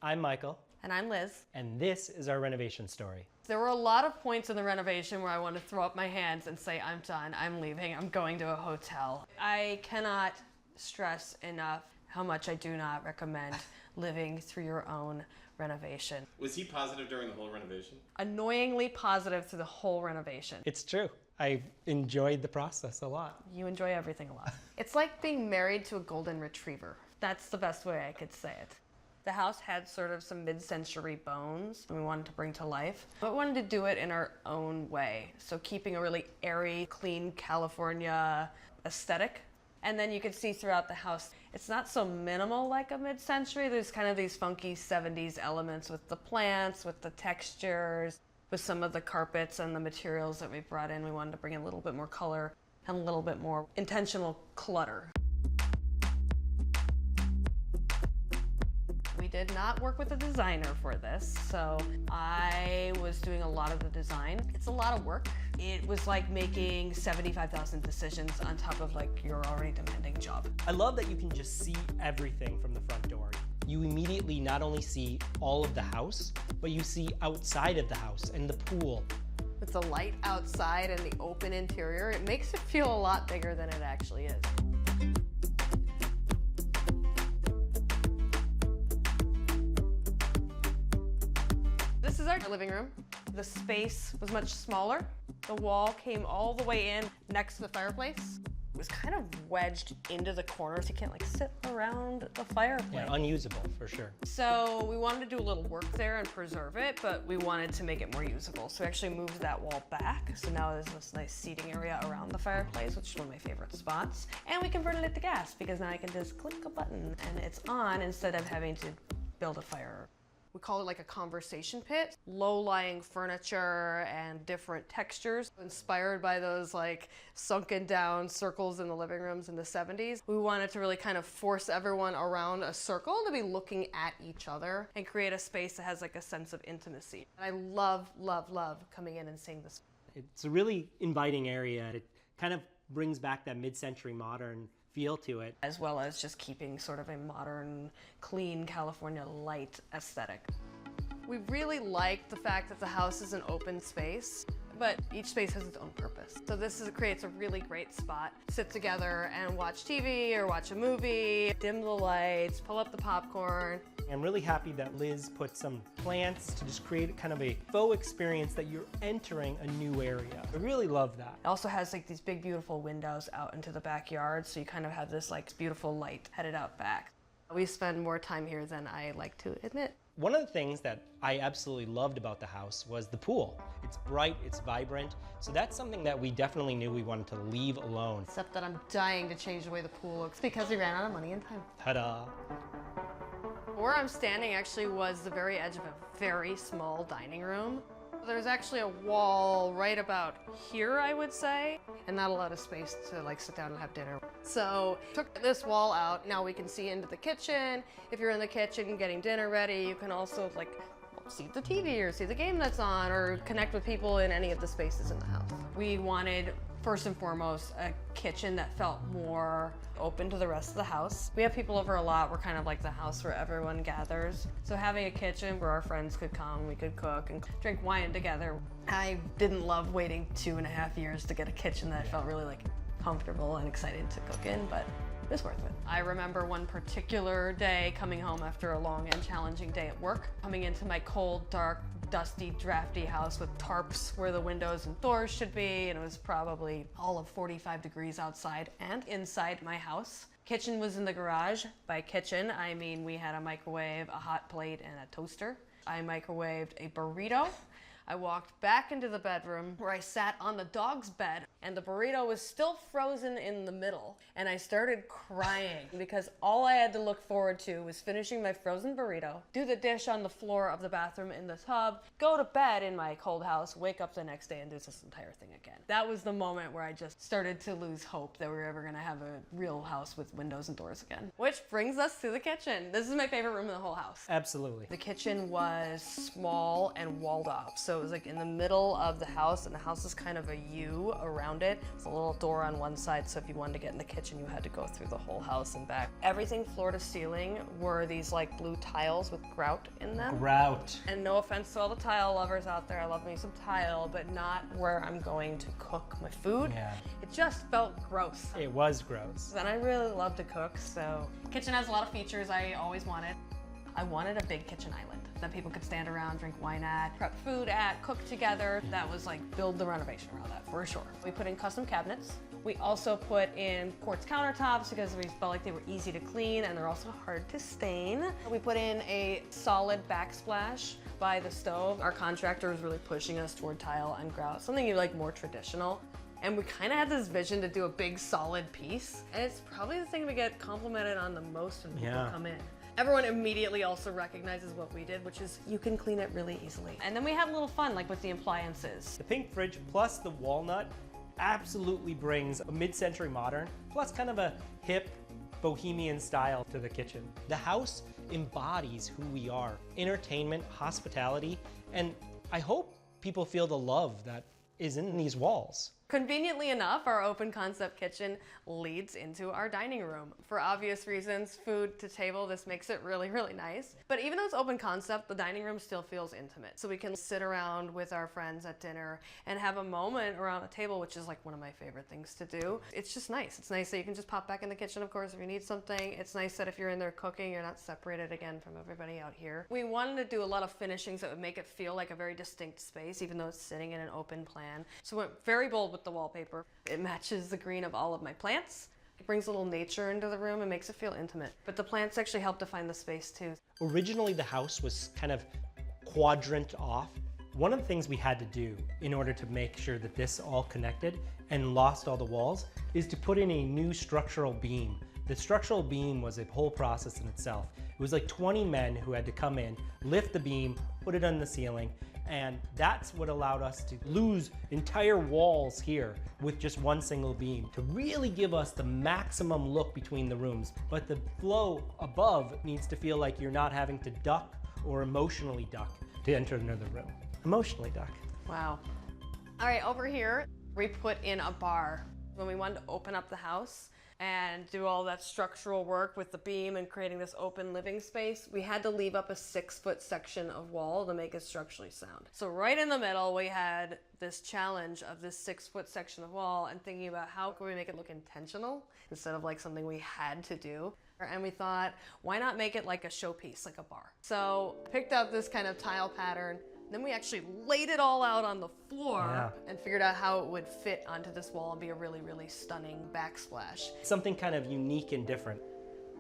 I'm Michael. And I'm Liz. And this is our renovation story. There were a lot of points in the renovation where I wanted to throw up my hands and say, I'm done, I'm leaving, I'm going to a hotel. I cannot stress enough how much I do not recommend living through your own renovation. Was he positive during the whole renovation? Annoyingly positive through the whole renovation. It's true. I enjoyed the process a lot. You enjoy everything a lot. It's like being married to a golden retriever. That's the best way I could say it. The house had sort of some mid-century bones we wanted to bring to life, but we wanted to do it in our own way. So keeping a really airy, clean California aesthetic. And then you can see throughout the house, it's not so minimal like a mid-century. There's kind of these funky 70s elements with the plants, with the textures, with some of the carpets and the materials that we brought in. We wanted to bring in a little bit more color and a little bit more intentional clutter. We did not work with a designer for this, so I was doing a lot of the design. It's a lot of work. It was like making 75,000 decisions on top of like your already demanding job. I love that you can just see everything from the front door. You immediately not only see all of the house, but you see outside of the house and the pool. With the light outside and the open interior, it makes it feel a lot bigger than it actually is. This is our living room. The space was much smaller. The wall came all the way in next to the fireplace. It was kind of wedged into the corner, so you can't like sit around the fireplace. Yeah, unusable for sure. So we wanted to do a little work there and preserve it, but we wanted to make it more usable. So we actually moved that wall back. So now there's this nice seating area around the fireplace, which is one of my favorite spots. And we converted it to gas because now I can just click a button and it's on instead of having to build a fire. We call it like a conversation pit. Low-lying furniture and different textures. Inspired by those like sunken down circles in the living rooms in the 70s. We wanted to really kind of force everyone around a circle to be looking at each other and create a space that has like a sense of intimacy. I love, love, love coming in and seeing this. It's a really inviting area. It kind of brings back that mid-century modern feel to it. As well as just keeping sort of a modern, clean California light aesthetic. We really like the fact that the house is an open space, but each space has its own purpose. So this creates a really great spot. Sit together and watch TV or watch a movie, dim the lights, pull up the popcorn. I'm really happy that Liz put some plants to just create kind of a faux experience that you're entering a new area. I really love that. It also has like these big beautiful windows out into the backyard, so you kind of have this like beautiful light headed out back. We spend more time here than I like to admit. One of the things that I absolutely loved about the house was the pool. It's bright, it's vibrant, so that's something that we definitely knew we wanted to leave alone. Except that I'm dying to change the way the pool looks because we ran out of money and time. Ta-da! Where I'm standing actually was the very edge of a very small dining room. There's actually a wall right about here, I would say, and not a lot of space to like sit down and have dinner. So took this wall out. Now we can see into the kitchen. If you're in the kitchen getting dinner ready, you can also like see the TV or see the game that's on or connect with people in any of the spaces in the house. We wanted, first and foremost, a kitchen that felt more open to the rest of the house. We have people over a lot. We're kind of like the house where everyone gathers. So having a kitchen where our friends could come, we could cook and drink wine together. I didn't love waiting 2.5 years to get a kitchen that felt really like comfortable and excited to cook in, but it was worth it. I remember one particular day coming home after a long and challenging day at work, coming into my cold, dark, dusty, drafty house with tarps where the windows and doors should be, and it was probably all of 45 degrees outside and inside my house. Kitchen was in the garage. By kitchen, I mean we had a microwave, a hot plate, and a toaster. I microwaved a burrito. I walked back into the bedroom where I sat on the dog's bed and the burrito was still frozen in the middle. And I started crying because all I had to look forward to was finishing my frozen burrito, do the dish on the floor of the bathroom in the tub, go to bed in my cold house, wake up the next day and do this entire thing again. That was the moment where I just started to lose hope that we were ever gonna have a real house with windows and doors again. Which brings us to the kitchen. This is my favorite room in the whole house. Absolutely. The kitchen was small and walled off. So So it was like in the middle of the house, and the house is kind of a U around it. It's a little door on one side, so if you wanted to get in the kitchen, you had to go through the whole house and back. Everything floor to ceiling were these like blue tiles with grout in them. Grout. And no offense to all the tile lovers out there, I love me some tile, but not where I'm going to cook my food. Yeah. It just felt gross. It was gross. And I really love to cook, so. Kitchen has a lot of features I always wanted. I wanted a big kitchen island that people could stand around, drink wine at, prep food at, cook together. That was like build the renovation around that for sure. We put in custom cabinets. We also put in quartz countertops because we felt like they were easy to clean and they're also hard to stain. We put in a solid backsplash by the stove. Our contractor was really pushing us toward tile and grout, something you like more traditional. And we kind of had this vision to do a big solid piece. And it's probably the thing we get complimented on the most when people come in. Everyone immediately also recognizes what we did, which is you can clean it really easily. And then we had a little fun, like with the appliances. The pink fridge plus the walnut absolutely brings a mid-century modern, plus kind of a hip bohemian style to the kitchen. The house embodies who we are: entertainment, hospitality, and I hope people feel the love that is in these walls. Conveniently enough, our open concept kitchen leads into our dining room. For obvious reasons, food to table, this makes it really, really nice. But even though it's open concept, the dining room still feels intimate. So we can sit around with our friends at dinner and have a moment around a table, which is like one of my favorite things to do. It's just nice. It's nice that you can just pop back in the kitchen, of course, if you need something. It's nice that if you're in there cooking, you're not separated again from everybody out here. We wanted to do a lot of finishings that would make it feel like a very distinct space, even though it's sitting in an open plan. So we went very bold with the wallpaper. It matches the green of all of my plants. It brings a little nature into the room and makes it feel intimate. But the plants actually help define the space too. Originally, the house was kind of quadrant off. One of the things we had to do in order to make sure that this all connected and lost all the walls is to put in a new structural beam. The structural beam was a whole process in itself. It was like 20 men who had to come in, lift the beam, put it on the ceiling, and that's what allowed us to lose entire walls here with just one single beam to really give us the maximum look between the rooms. But the flow above needs to feel like you're not having to duck or emotionally duck to enter another room. Emotionally duck. Wow. All right, over here, we put in a bar. When we wanted to open up the house and do all that structural work with the beam and creating this open living space, we had to leave up a 6-foot section of wall to make it structurally sound. So right in the middle, we had this challenge of this 6-foot section of wall and thinking about how can we make it look intentional instead of like something we had to do. And we thought, why not make it like a showpiece, like a bar? So picked out this kind of tile pattern. Then we actually laid it all out on the floor and figured out how it would fit onto this wall and be a really, really stunning backsplash. Something kind of unique and different.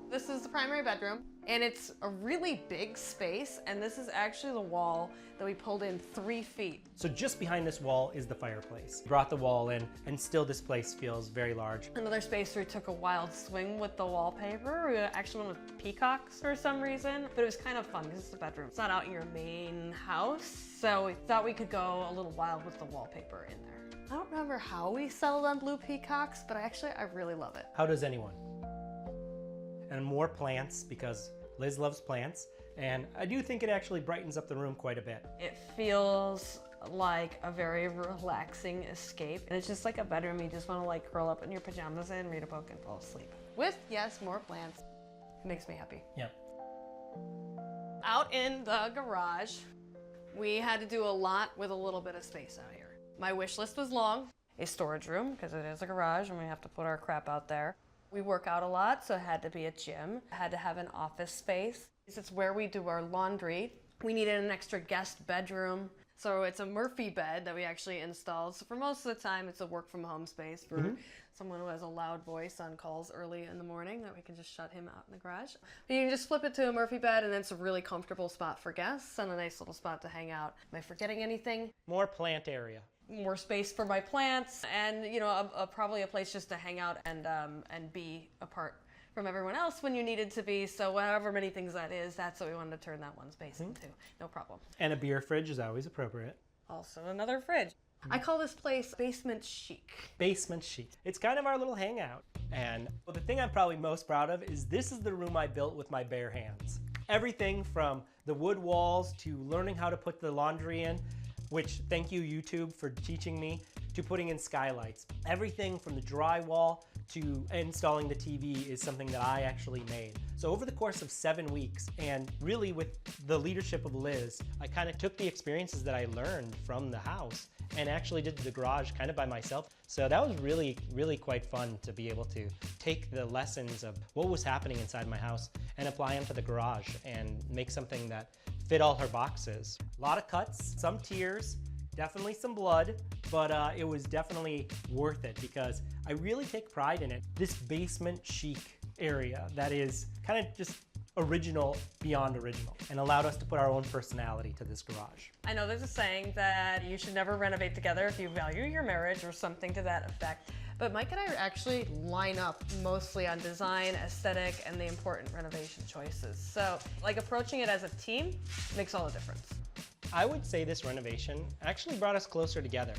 This is the primary bedroom, and it's a really big space, and this is actually the wall that we pulled in 3 feet. So just behind this wall is the fireplace. Brought the wall in, and still this place feels very large. Another space where we took a wild swing with the wallpaper. We actually went with peacocks for some reason, but it was kind of fun. This is the bedroom. It's not out in your main house, so we thought we could go a little wild with the wallpaper in there. I don't remember how we settled on blue peacocks, but I really love it. How does anyone? And more plants, because Liz loves plants, and I do think it actually brightens up the room quite a bit. It feels like a very relaxing escape, and it's just like a bedroom you just want to like curl up in your pajamas and read a book and fall asleep. With, yes, more plants. It makes me happy. Yeah. Out in the garage, we had to do a lot with a little bit of space out here. My wish list was long. A storage room, because it is a garage and we have to put our crap out there. We work out a lot, so it had to be a gym. It had to have an office space. It's where we do our laundry. We needed an extra guest bedroom. So it's a Murphy bed that we actually installed. So for most of the time, it's a work from home space for someone who has a loud voice on calls early in the morning that we can just shut him out in the garage. But you can just flip it to a Murphy bed, and it's a really comfortable spot for guests and a nice little spot to hang out. Am I forgetting anything? More plant area. More space for my plants, and you know, probably a place just to hang out and be apart from everyone else when you needed to be. So however many things that is, that's what we wanted to turn that one space into. No problem. And a beer fridge is always appropriate. Also another fridge. I call this place basement chic. Basement chic. It's kind of our little hangout. And the thing I'm probably most proud of is this is the room I built with my bare hands. Everything from the wood walls to learning how to put the laundry in. which thank you YouTube for teaching me, to putting in skylights. Everything from the drywall to installing the TV is something that I actually made. So over the course of 7 weeks, and really with the leadership of Liz, I kind of took the experiences that I learned from the house and actually did the garage kind of by myself. So that was really, really quite fun to be able to take the lessons of what was happening inside my house and apply them to the garage and make something that fit all her boxes. A lot of cuts, some tears, definitely some blood, but it was definitely worth it because I really take pride in it. This basement chic area that is kind of just original beyond original and allowed us to put our own personality to this garage. I know there's a saying that you should never renovate together if you value your marriage or something to that effect. But Mike and I actually line up mostly on design, aesthetic, and the important renovation choices. So like approaching it as a team makes all the difference. I would say this renovation actually brought us closer together.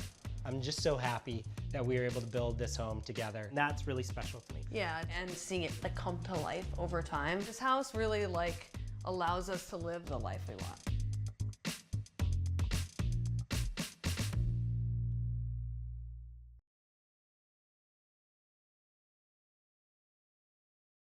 I'm just so happy that we were able to build this home together. And that's really special to me. Yeah, and seeing it like come to life over time. This house really like allows us to live the life we want.